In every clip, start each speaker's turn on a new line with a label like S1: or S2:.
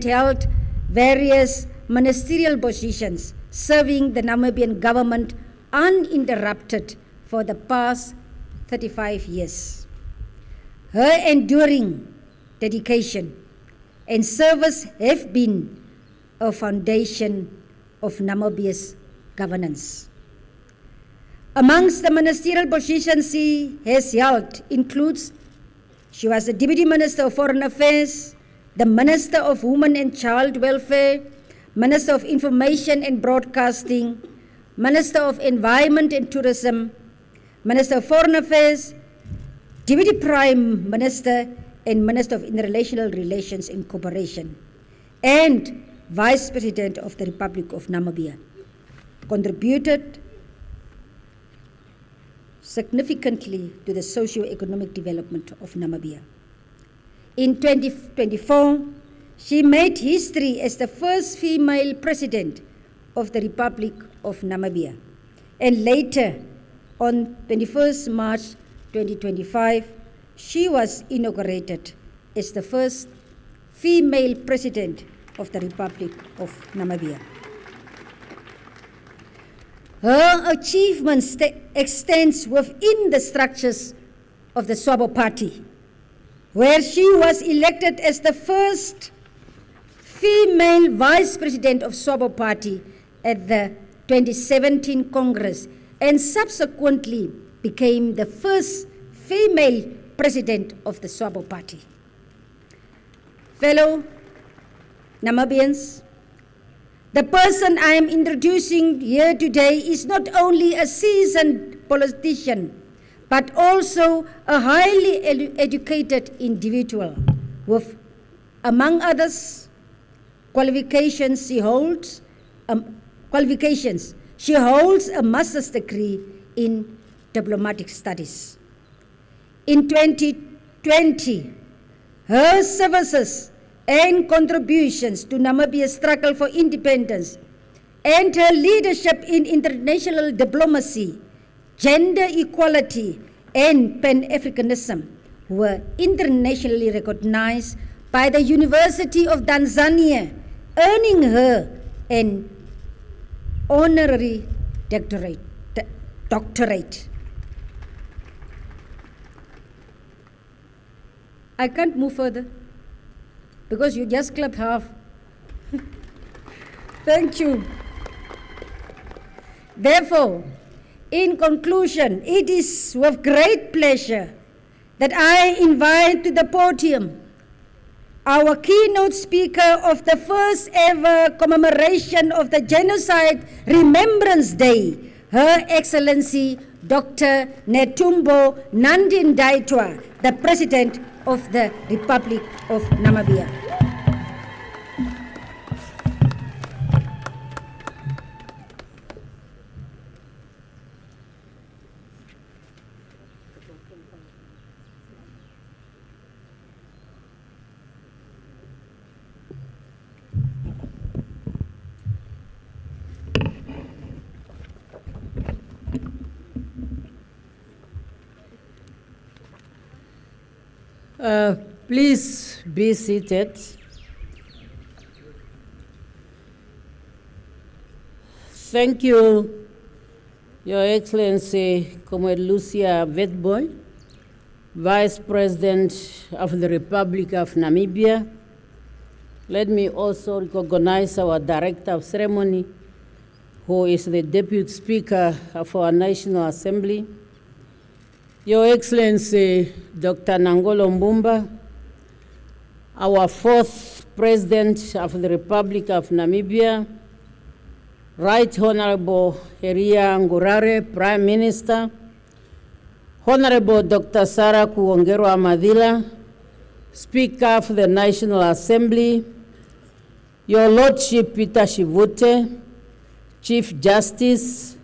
S1: held various ministerial positions, serving the Namibian government uninterrupted for the past 35 years. Her enduring dedication and service have been a foundation of Namibia's governance. Amongst the ministerial positions she has held includes, she was the Deputy Minister of Foreign Affairs, the Minister of Women and Child Welfare, Minister of Information and Broadcasting, Minister of Environment and Tourism, Minister of Foreign Affairs, Deputy Prime Minister and Minister of International Relations and Cooperation, and Vice President of the Republic of Namibia. Contributed significantly to the socio-economic development of Namibia. In 2024, she made history as the first female president of the Republic of Namibia. And later, on 21st March 2025, she was inaugurated as the first female president of the Republic of Namibia. Her achievements extends within the structures of the Swabo Party, where she was elected as the first female vice president of Swabo Party at the 2017 Congress, and subsequently became the first female president of the Swabo Party. Fellow Namibians, the person I am introducing here today is not only a seasoned politician, but also a highly educated individual with, among others, qualifications. She holds a master's degree in diplomatic studies. In 2020, her services and contributions to Namibia's struggle for independence and her leadership in international diplomacy, gender equality, and Pan-Africanism were internationally recognized by the University of Tanzania, earning her an honorary doctorate. I can't move further because you just clapped half. Thank you. Therefore, in conclusion, it is with great pleasure that I invite to the podium our keynote speaker of the first ever commemoration of the Genocide Remembrance Day, Her Excellency Dr. Netumbo Nandi-Ndaitwah, the President of the Republic of Namibia.
S2: Please be seated. Thank you, Your Excellency, Comrade Lucia Witbooi, Vice President of the Republic of Namibia. Let me also recognize our Director of Ceremony, who is the Deputy Speaker of our National Assembly, Your Excellency, Dr. Nangolo Mbumba, our fourth President of the Republic of Namibia, Right Honorable Heria Ngurare, Prime Minister, Honorable Dr. Sarah Kuongerwa Madila, Speaker of the National Assembly, Your Lordship Peter Shivute, Chief Justice,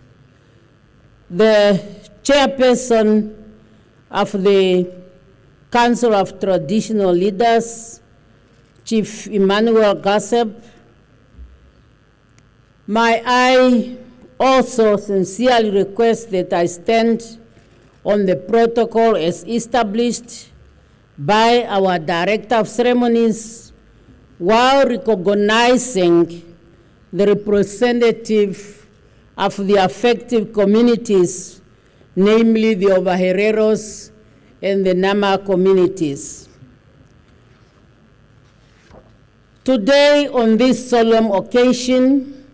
S2: the Chairperson of the Council of Traditional Leaders, Chief Emmanuel Gassep. May I also sincerely request that I stand on the protocol as established by our Director of Ceremonies, while recognizing the representative of the affected communities, namely the Ovahereros and the Nama communities. Today, on this solemn occasion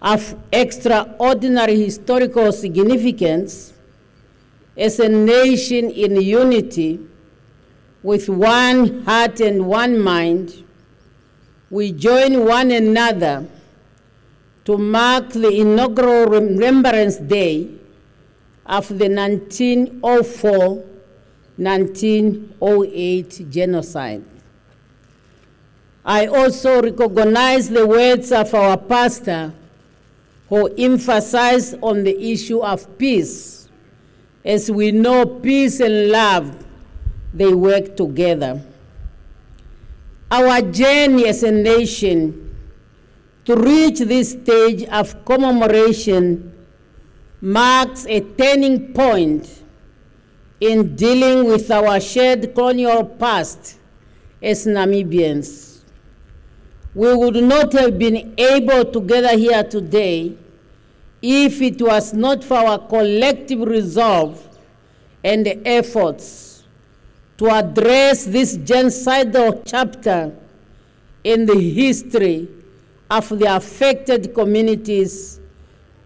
S2: of extraordinary historical significance, as a nation in unity, with one heart and one mind, we join one another to mark the inaugural Remembrance Day of the 1904-1908 genocide. I also recognize the words of our pastor, who emphasized on the issue of peace. As we know, peace and love, they work together. Our journey as a nation to reach this stage of commemoration marks a turning point in dealing with our shared colonial past as Namibians. We would not have been able to gather here today if it was not for our collective resolve and efforts to address this genocidal chapter in the history of the affected communities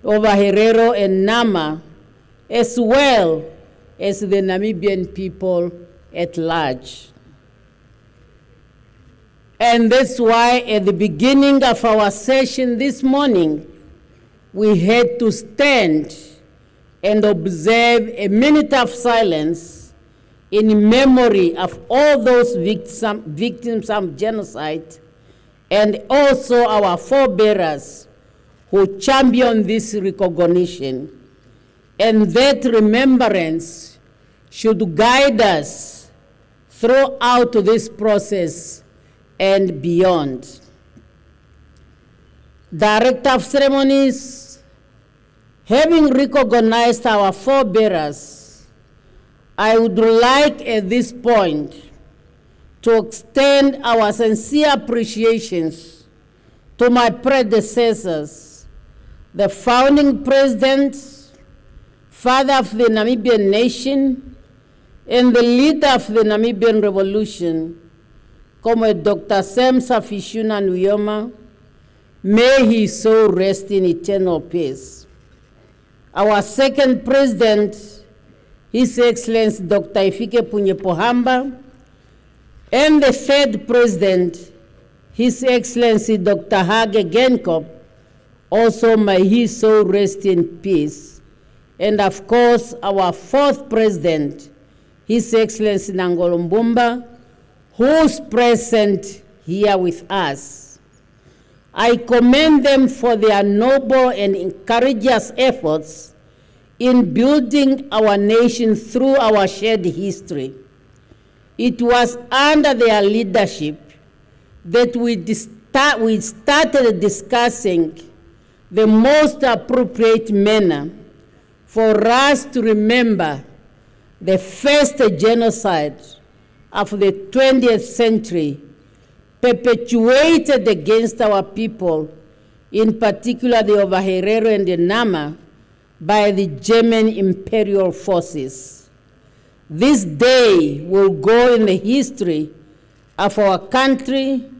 S2: of Herero and Nama, as well as the Namibian people at large. And that's why at the beginning of our session this morning, we had to stand and observe a minute of silence in memory of all those victims of genocide, and also our forebearers who championed this recognition. And that remembrance should guide us throughout this process and beyond. Director of Ceremonies, having recognized our forebearers, I would like at this point to extend our sincere appreciations to my predecessors, the founding president, father of the Namibian nation, and the leader of the Namibian Revolution, Comrade Dr. Sam Safishuna Nuyoma. May his soul rest in eternal peace. Our second president, His Excellency Dr. Ifike Punyepohamba, and the third president, His Excellency Dr. Hage Geingob, also may his soul rest in peace. And of course, our fourth president, His Excellency Nangolo Mbumba, who's present here with us. I commend them for their noble and courageous efforts in building our nation through our shared history. It was under their leadership that we started discussing the most appropriate manner for us to remember the first genocide of the 20th century perpetuated against our people, in particular the Ovaherero and the Nama, by the German imperial forces. This day will go in the history of our country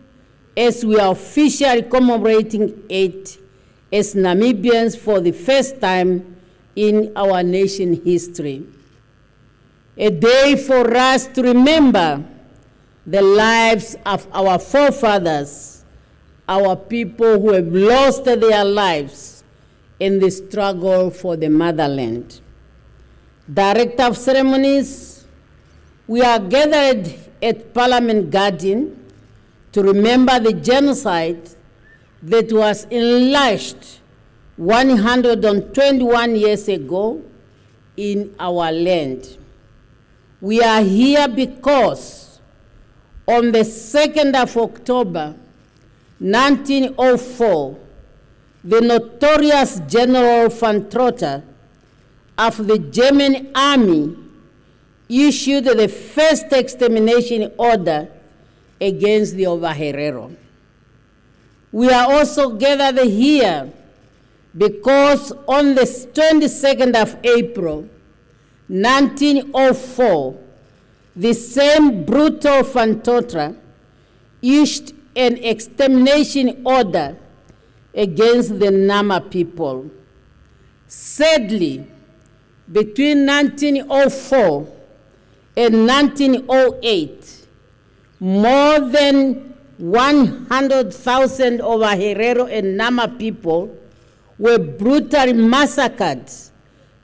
S2: as we are officially commemorating it as Namibians for the first time in our nation history. A day for us to remember the lives of our forefathers, our people who have lost their lives in the struggle for the motherland. Director of Ceremonies, we are gathered at Parliament Garden to remember the genocide that was unleashed 121 years ago in our land. We are here because on the 2nd of October, 1904, the notorious General von Trotter of the German army issued the first extermination order against the Ovaherero. We are also gathered here because on the 22nd of April, 1904, the same brutal Fantotra issued an extermination order against the Nama people. Sadly, between 1904 and 1908, more than 100,000 of our Herero and Nama people were brutally massacred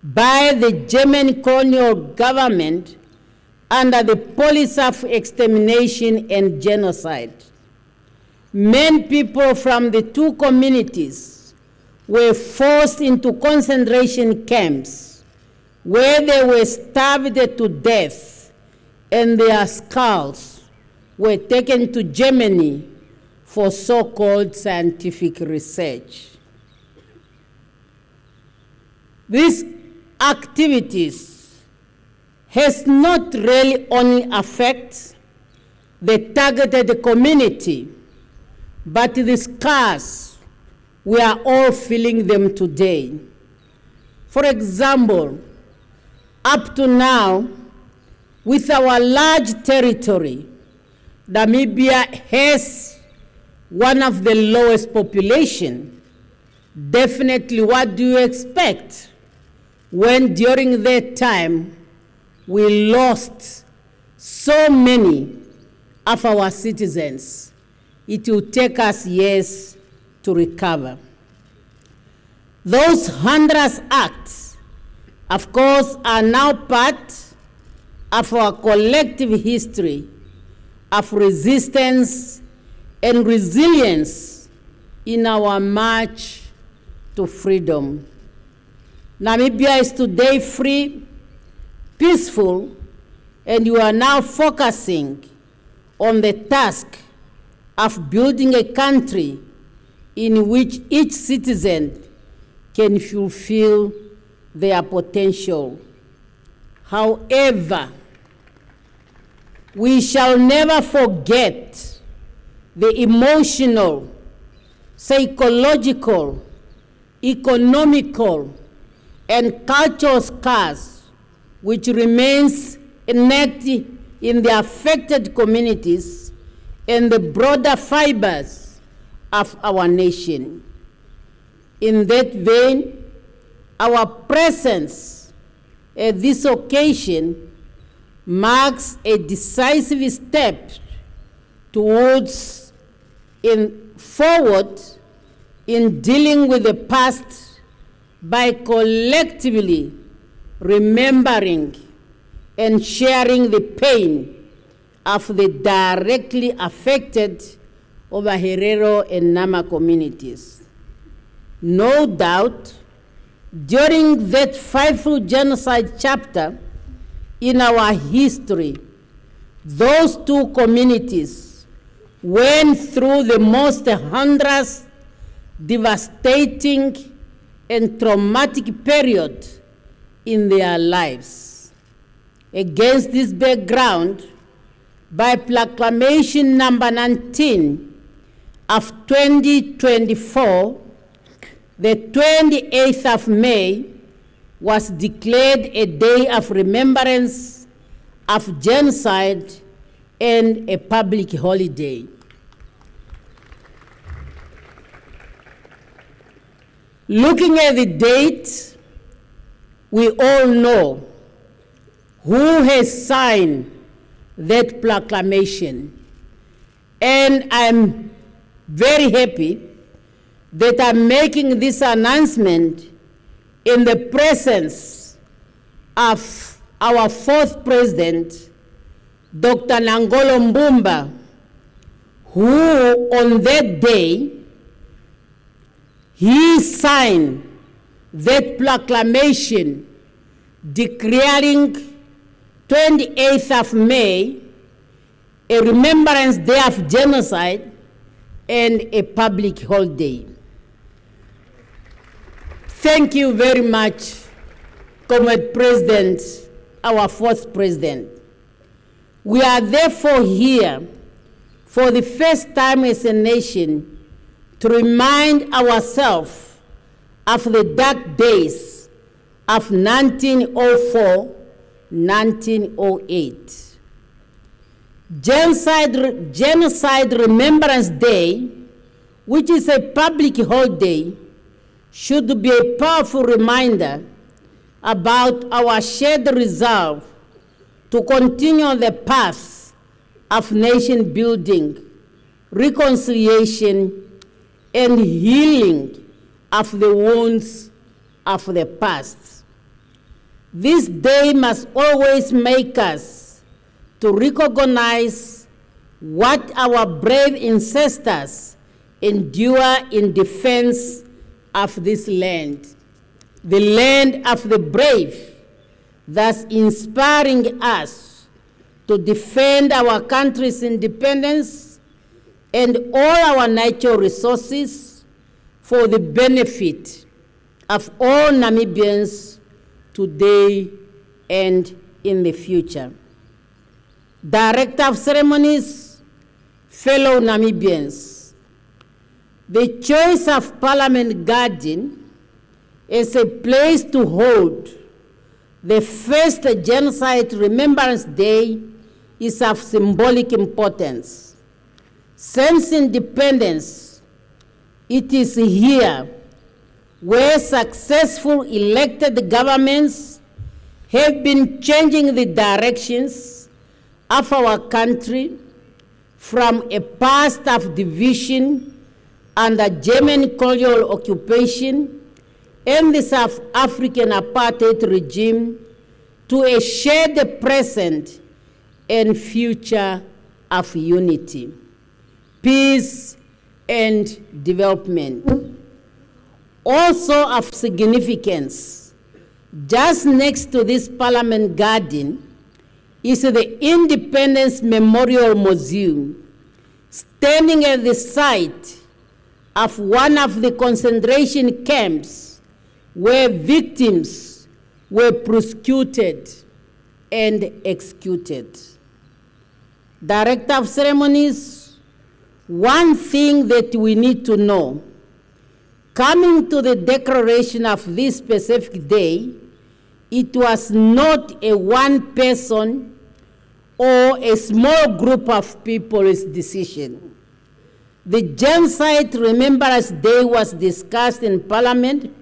S2: by the German colonial government under the policy of extermination and genocide. Many people from the two communities were forced into concentration camps where they were starved to death and their skulls were taken to Germany for so-called scientific research. These activities has not really only affected the targeted community, but the scars, we are all feeling them today. For example, up to now, with our large territory, Namibia has one of the lowest population. Definitely, what do you expect when during that time we lost so many of our citizens? It will take us years to recover. Those hundreds acts, of course, are now part of our collective history of resistance and resilience in our march to freedom. Namibia is today free, peaceful, and you are now focusing on the task of building a country in which each citizen can fulfill their potential. However, we shall never forget the emotional, psychological, economical, and cultural scars which remains enacted in the affected communities and the broader fibers of our nation. In that vein, our presence at this occasion marks a decisive step towards forward in dealing with the past by collectively remembering and sharing the pain of the directly affected Ovaherero and Nama communities. No doubt, during that frightful genocide chapter in our history, those two communities went through the most heinous, devastating, and traumatic period in their lives. Against this background, by Proclamation number 19 of 2024, the 28th of May was declared a day of remembrance of genocide and a public holiday. Looking at the date, we all know who has signed that proclamation. And I'm very happy that I'm making this announcement in the presence of our fourth president, Dr. Nangolo Mbumba, who on that day, he signed that proclamation declaring 28th of May a Remembrance Day of Genocide and a public holiday. Thank you very much, Comrade President, our fourth president. We are therefore here for the first time as a nation, to remind ourselves of the dark days of 1904-1908. Genocide Remembrance Day, which is a public holiday, should be a powerful reminder about our shared resolve to continue on the path of nation building, reconciliation, and healing of the wounds of the past. This day must always make us to recognize what our brave ancestors endure in defense of this land, the land of the brave, thus inspiring us to defend our country's independence and all our natural resources for the benefit of all Namibians today and in the future. Director of Ceremonies, fellow Namibians, the choice of Parliament Garden as a place to hold the first Genocide Remembrance Day is of symbolic importance. Since independence, it is here where successful elected governments have been changing the directions of our country from a past of division under German colonial occupation and the South African apartheid regime to a shared present and future of unity, peace, and development. Also of significance, just next to this Parliament Garden is the Independence Memorial Museum, standing at the site of one of the concentration camps where victims were prosecuted and executed. Director of Ceremonies, one thing that we need to know, coming to the declaration of this specific day, it was not a one person or a small group of people's decision. The Genocide Remembrance Day was discussed in Parliament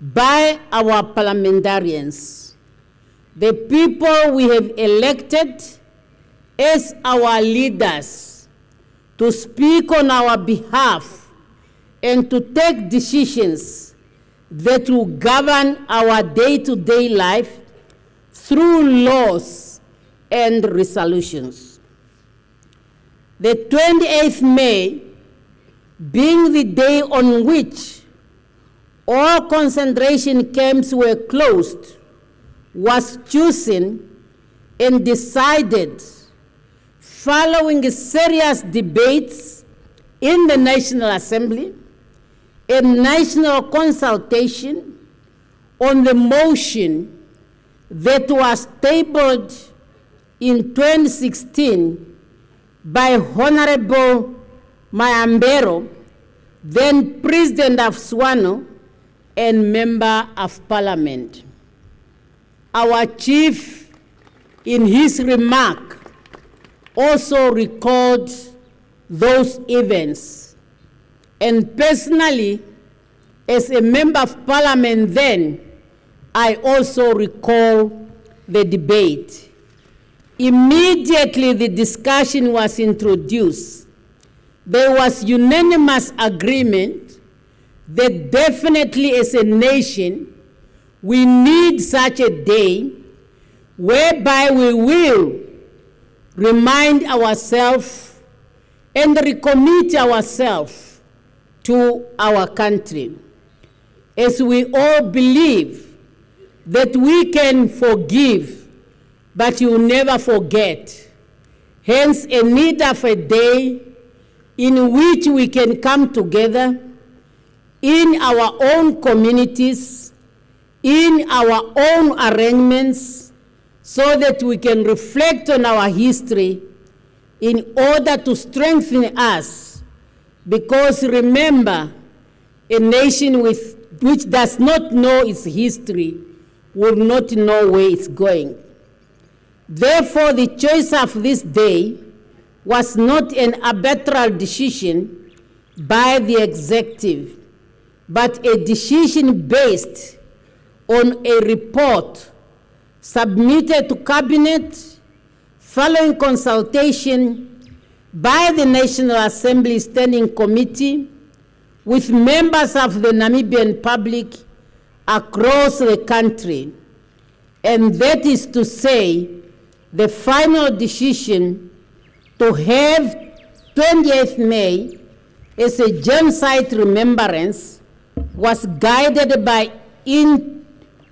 S2: by our parliamentarians, the people we have elected as our leaders to speak on our behalf and to take decisions that will govern our day-to-day life through laws and resolutions. The 28th May, being the day on which all concentration camps were closed, was chosen and decided following serious debates in the National Assembly and national consultation on the motion that was tabled in 2016 by Honorable Mayambero, then President of Swano and Member of Parliament. Our chief, in his remark, also recalled those events. And personally, as a Member of Parliament then, I also recall the debate. Immediately the discussion was introduced, there was unanimous agreement that definitely as a nation, we need such a day whereby we will remind ourselves and recommit ourselves to our country, as we all believe that we can forgive, but you never forget. Hence, a need of a day in which we can come together in our own communities, in our own arrangements, so that we can reflect on our history in order to strengthen us, because remember, a nation which does not know its history will not know where it's going. Therefore, the choice of this day was not an arbitrary decision by the executive, but a decision based on a report submitted to Cabinet following consultation by the National Assembly Standing Committee with members of the Namibian public across the country. And that is to say, the final decision to have 28th May as a Genocide Remembrance was guided by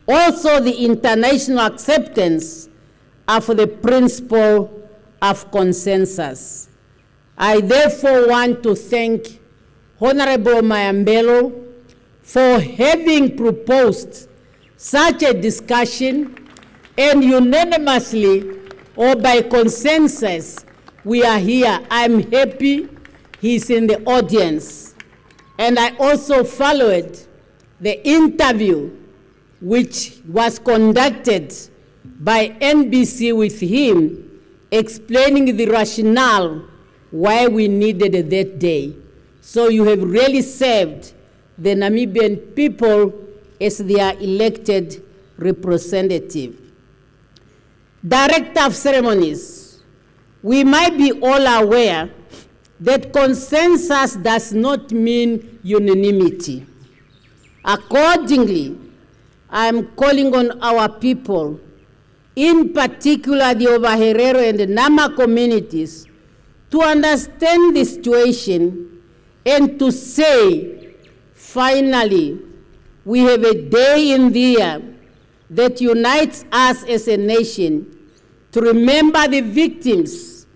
S2: also the international acceptance of the principle of consensus. I therefore want to thank Honorable Mayambelo for having proposed such a discussion, and unanimously or by consensus, we are here. I'm happy he's in the audience. And I also followed the interview which was conducted by NBC with him, explaining the rationale why we needed that day. So you have really served the Namibian people as their elected representative. Director of Ceremonies, we might be all aware that consensus does not mean unanimity. Accordingly, I am calling on our people, in particular the Ovaherero and the Nama communities, to understand the situation and to say, finally, we have a day in the year that unites us as a nation to remember the victims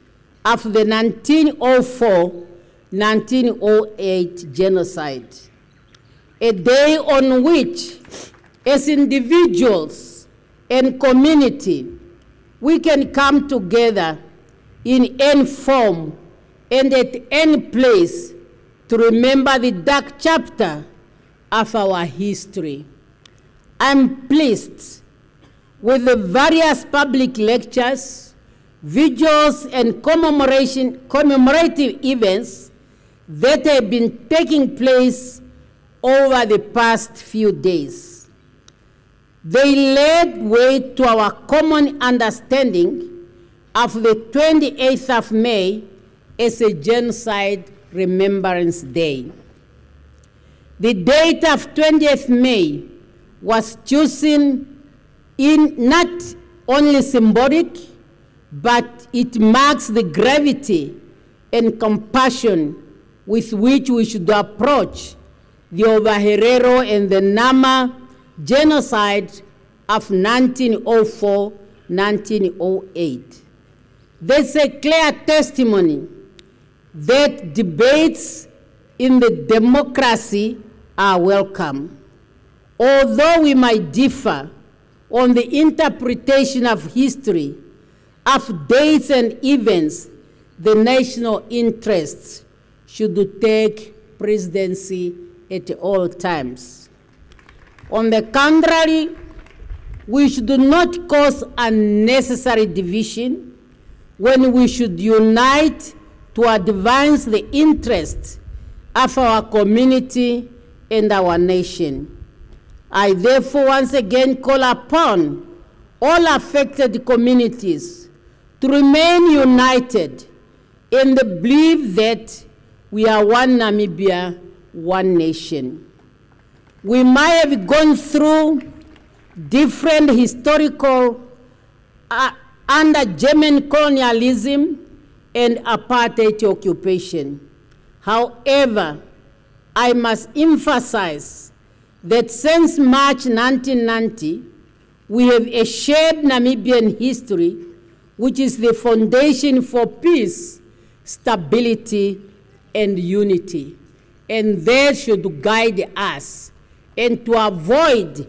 S2: of the 1904-1908 genocide. A day on which, as individuals and community, we can come together in any form and at any place to remember the dark chapter of our history. I'm pleased with the various public lectures, vigils, and commemorative events that have been taking place over the past few days. They laid way to our common understanding of the 28th of May as a Genocide Remembrance Day. The date of 20th May was chosen in not only symbolic, but it marks the gravity and compassion with which we should approach the Ovaherero and the Nama genocide of 1904-1908. There's a clear testimony that debates in the democracy are welcome. Although we might differ on the interpretation of history, of dates and events, the national interests should take presidency at all times. On the contrary, we should not cause unnecessary division when we should unite to advance the interests of our community and our nation. I therefore once again call upon all affected communities to remain united in the belief that we are one Namibia, one nation. We might have gone through different historical under German colonialism and apartheid occupation. However, I must emphasize that since March 1990, we have a shared Namibian history, which is the foundation for peace, stability, and unity. And that should guide us, and to avoid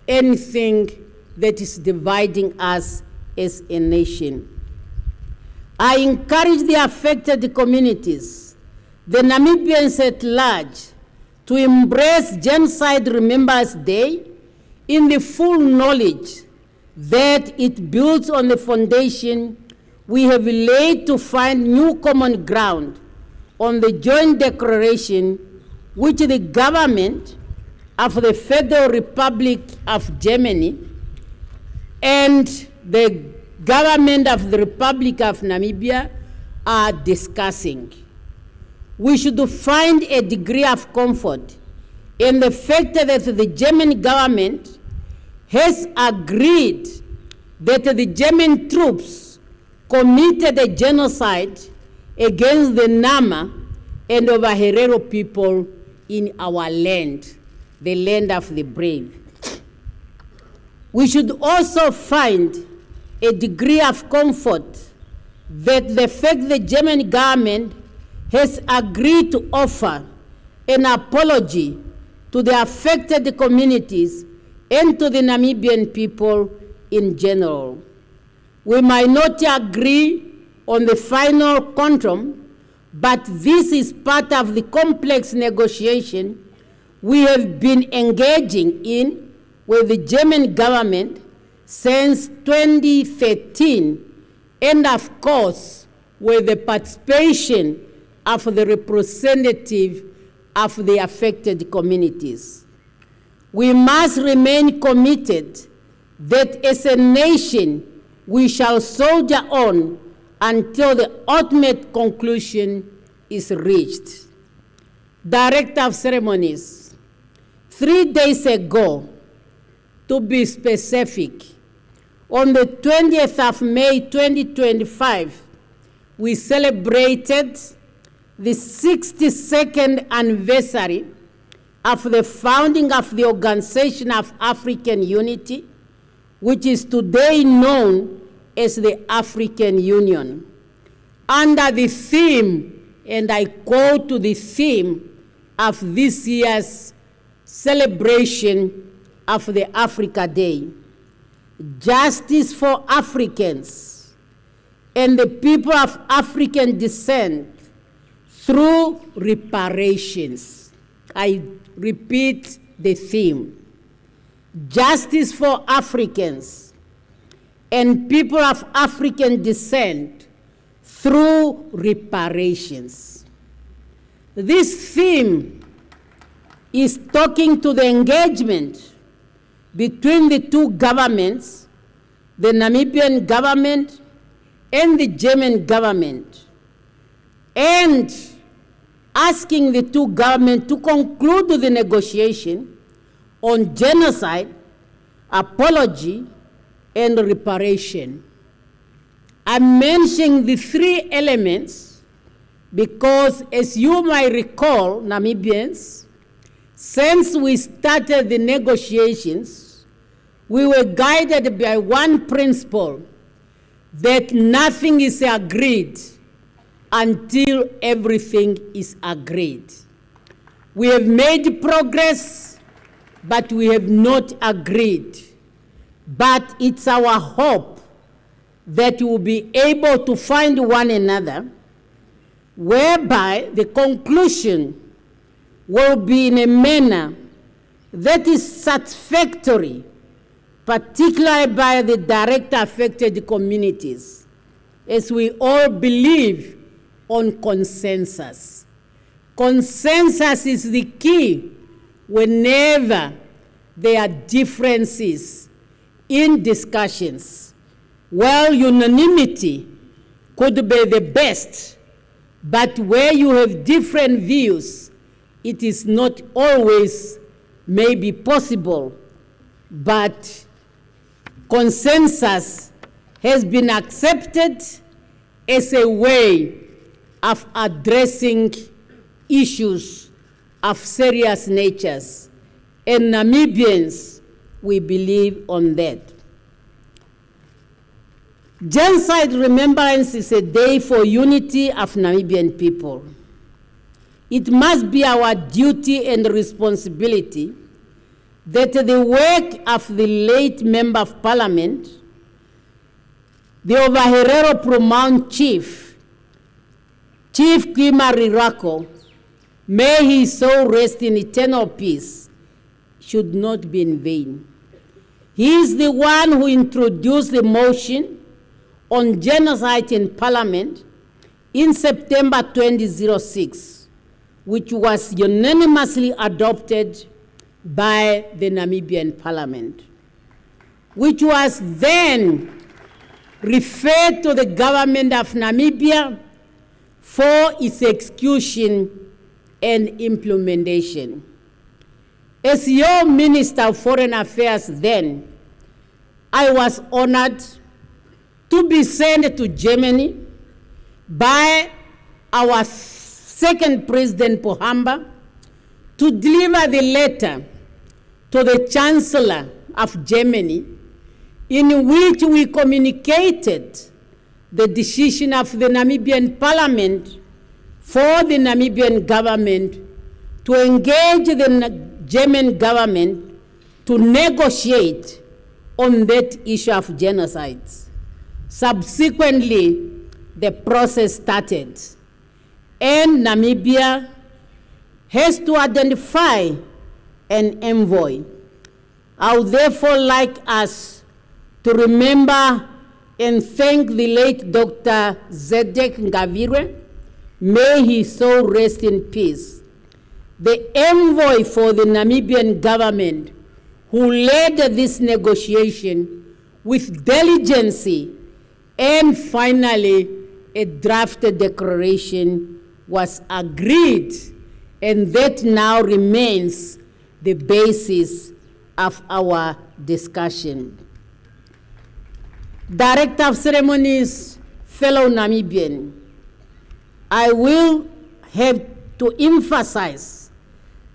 S2: anything that is dividing us as a nation. I encourage the affected communities, the Namibians at large, to embrace Genocide Remembrance Day in the full knowledge that it builds on the foundation we have laid to find new common ground on the joint declaration which the government of the Federal Republic of Germany and the government of the Republic of Namibia are discussing. We should find a degree of comfort in the fact that the German government has agreed that the German troops committed a genocide against the Nama and over Herero people in our land, the land of the brave. We should also find a degree of comfort that the fact the German government has agreed to offer an apology to the affected communities and to the Namibian people in general. We might not agree on the final quantum, but this is part of the complex negotiation we have been engaging in with the German government since 2013, and of course, with the participation of the representative of the affected communities. We must remain committed that as a nation, we shall soldier on until the ultimate conclusion is reached. Director of Ceremonies, 3 days ago, to be specific, on the 20th of May 2025, we celebrated the 62nd anniversary of the founding of the Organization of African Unity, which is today known as the African Union, under the theme, and I quote to the theme of this year's celebration of the Africa Day: justice for Africans and the people of African descent through reparations. I repeat the theme: justice for Africans and people of African descent through reparations. This theme is talking to the engagement between the two governments, the Namibian government and the German government, and asking the two governments to conclude the negotiation on genocide, apology, and reparation. I'm mentioning the three elements because, as you might recall, Namibians, since we started the negotiations, we were guided by one principle, that nothing is agreed until everything is agreed. We have made progress, but we have not agreed. But it's our hope that we will be able to find one another, whereby the conclusion will be in a manner that is satisfactory, particularly by the direct affected communities, as we all believe on consensus. Consensus is the key whenever there are differences in discussions. Well, unanimity could be the best, but where you have different views, it is not always maybe possible, but consensus has been accepted as a way of addressing issues of serious natures. And Namibians, we believe on that. Genocide Remembrance is a day for unity of Namibian people. It must be our duty and responsibility that the work of the late Member of Parliament, the Ovaherero Promound Chief, Chief Kima Rirako, may his soul rest in eternal peace, should not be in vain. He is the one who introduced the motion on genocide in Parliament in September 2006, which was unanimously adopted by the Namibian Parliament, which was then referred to the government of Namibia for its execution and implementation. As your Minister of Foreign Affairs then, I was honored to be sent to Germany by our second President Pohamba to deliver the letter to the Chancellor of Germany, in which we communicated the decision of the Namibian Parliament for the Namibian government to engage the German government to negotiate on that issue of genocide. Subsequently, the process started, and Namibia has to identify an envoy. I would therefore like us to remember and thank the late Dr. Zedek Ngavire. May his soul rest in peace. The envoy for the Namibian government who led this negotiation with diligence, and finally a draft declaration was agreed, and that now remains the basis of our discussion. Director of Ceremonies, fellow Namibian, I will have to emphasize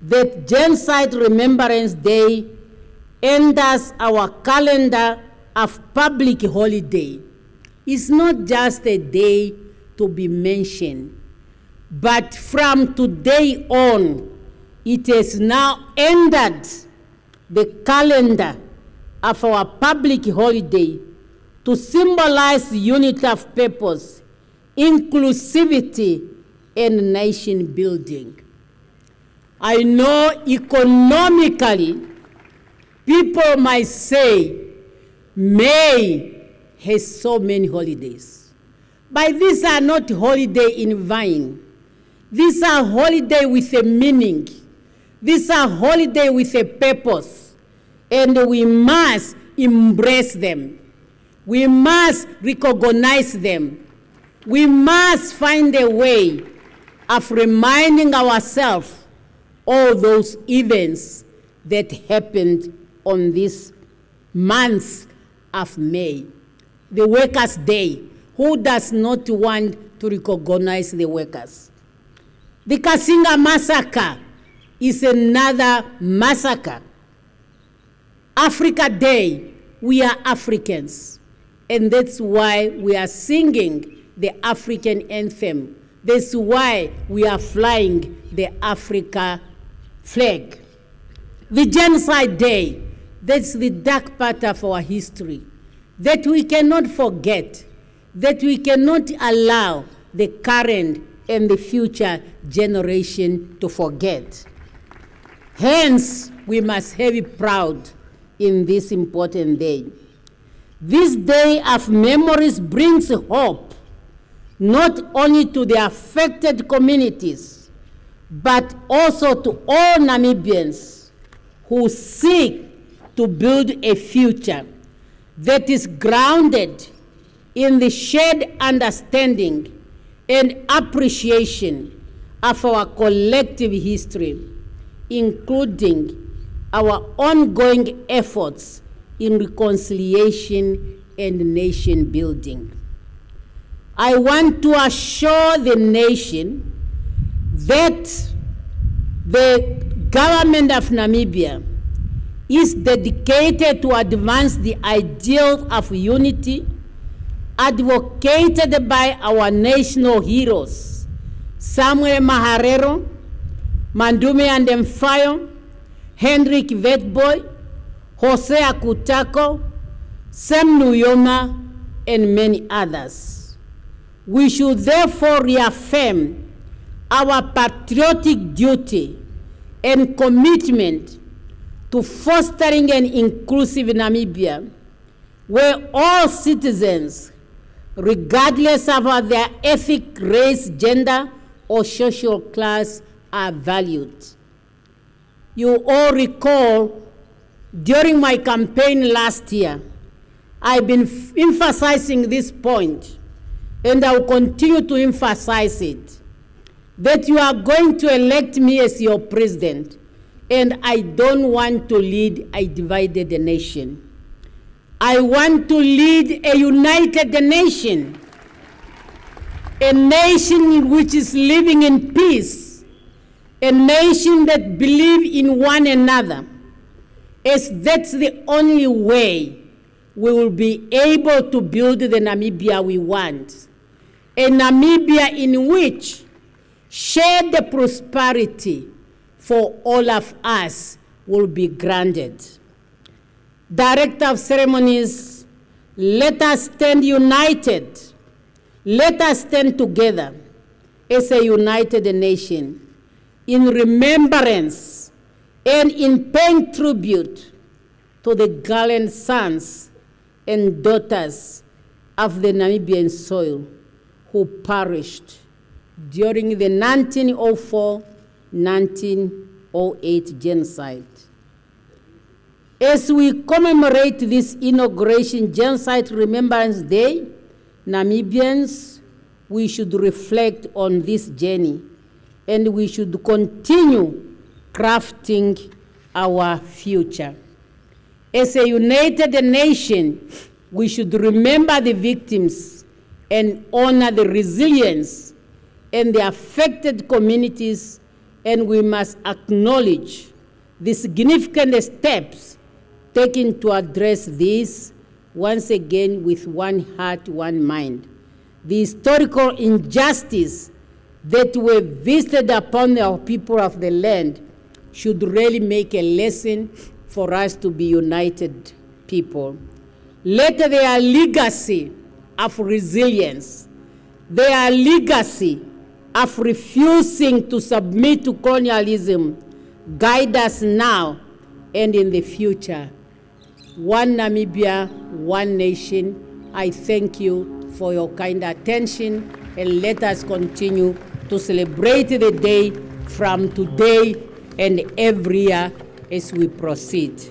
S2: that Genocide Remembrance Day enters our calendar of public holiday. It's not just a day to be mentioned, but from today on, it has now entered the calendar of our public holiday to symbolize unity of purpose, inclusivity, and nation building. I know economically, people might say, May has so many holidays. But these are not holidays in vain. These are holidays with a meaning. These are holidays with a purpose. And we must embrace them. We must recognize them. We must find a way of reminding ourselves all those events that happened on this month of May. The Workers' Day. Who does not want to recognize the workers? The Kasinga massacre is another massacre. Africa Day, we are Africans. And that's why we are singing the African anthem. That's why we are flying the Africa flag. The Genocide Day, that's the dark part of our history that we cannot forget, that we cannot allow the current and the future generation to forget. Hence, we must have it proud in this important day. This day of memories brings hope, not only to the affected communities, but also to all Namibians who seek to build a future that is grounded in the shared understanding and appreciation of our collective history, including our ongoing efforts in reconciliation and nation building. I want to assure the nation that the government of Namibia is dedicated to advance the ideal of unity advocated by our national heroes, Samuel Maharero, Mandume and Mfayo, Hendrik Witbooi, Jose Akutako, Sam Nujoma, and many others. We should therefore reaffirm our patriotic duty and commitment to fostering an inclusive Namibia where all citizens, regardless of their ethnic, race, gender, or social class, are valued. You all recall, during my campaign last year, I've been emphasizing this point, and I will continue to emphasize it, that you are going to elect me as your president, and I don't want to lead a divided nation. I want to lead a united nation, a nation which is living in peace, a nation that believes in one another, as that's the only way we will be able to build the Namibia we want, a Namibia in which shared prosperity for all of us will be granted. Director of Ceremonies, let us stand united. Let us stand together as a united nation in remembrance and in paying tribute to the gallant sons and daughters of the Namibian soil who perished during the 1904-1908 genocide. As we commemorate this inauguration Genocide Remembrance Day, Namibians, we should reflect on this journey and we should continue crafting our future. As a united nation, we should remember the victims and honor the resilience and the affected communities, and we must acknowledge the significant steps taken to address this, once again with one heart, one mind. The historical injustice that were visited upon our people of the land should really make a lesson for us to be united people. Let their legacy of resilience, their legacy of refusing to submit to colonialism guide us now and in the future. One Namibia, one nation. I thank you for your kind attention, and let us continue to celebrate the day from today and every year as we proceed.